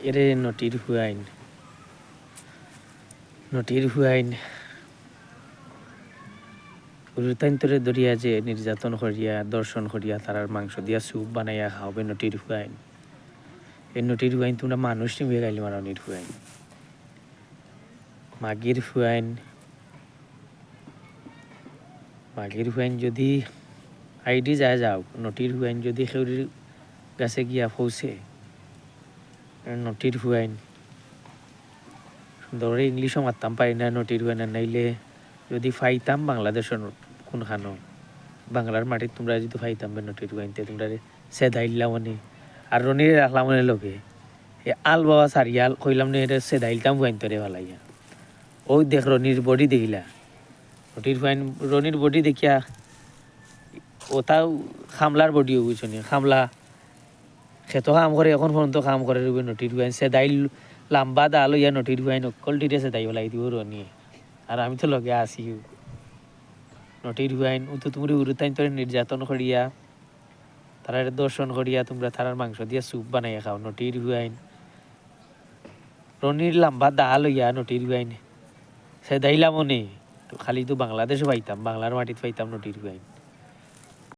এরে নটির হুয়াইন উরুতাইন্তরে দরিয়া যে নির্যাতন করিয়া দর্শন করিয়া তারার মাংস দিয়া স্যুপ বানাইয়া খাওয়াবে নটির হুয়াইন। এই নটির হুয়াইন তোমরা মানুষ নিবে গাইলে মারানির হুয়াইন মাগির হুয়াইন যদি আইডি যায় যাও নটির হুয়াইন যদি খেউরির গাছে গিয়া পৌঁছে নটির হুয়াইন ধরে ইংলিশও মারতাম পারি না নটির হুয়াইন নাইলে যদি ফাইতাম বাংলাদেশের কোনখানো বাংলার মাটির তোমরা যদি ফাইতাম নটির হুয়াইনতে তোমরা সেদাইল্লা মনে আর রনির রাখলাম মনে লোকে এ আল বাবা সারিয়াল কইলাম নে এটা সেদাইলতাম হুয়াইন তরে ভালাইয়া ওই দেখ রনির বডি দেখিলা নটির হুয়াইন রনির বডি দেখিয়া ওটাও খামলার বডিও বুঝছনি খামলা খেতো কাম করে এখন পর্যন্ত কাম করে রুবে নটির হুয়াইন সেদাইল লাম্বা দাল ইয়া নটির হুয়াইন অকল টিরে সেদাই বলাই দিব রনিয়ে আর আমি তো লগে আসি নটির হুয়াইন তো তুমি উরুতাইন তোরে নির্যাতন করিয়া তারা দর্শন করিয়া তোমরা তারার মাংস দিয়া স্যুপ বানাইয়া খাও নটির হুয়াইন রনির লাম্বা দাল ইয়া নটির হুয়াইন সেদাইলা মনে তো খালি তো বাংলাদেশে পাইতাম বাংলার মাটিতে পাইতাম নটির হুয়াইন।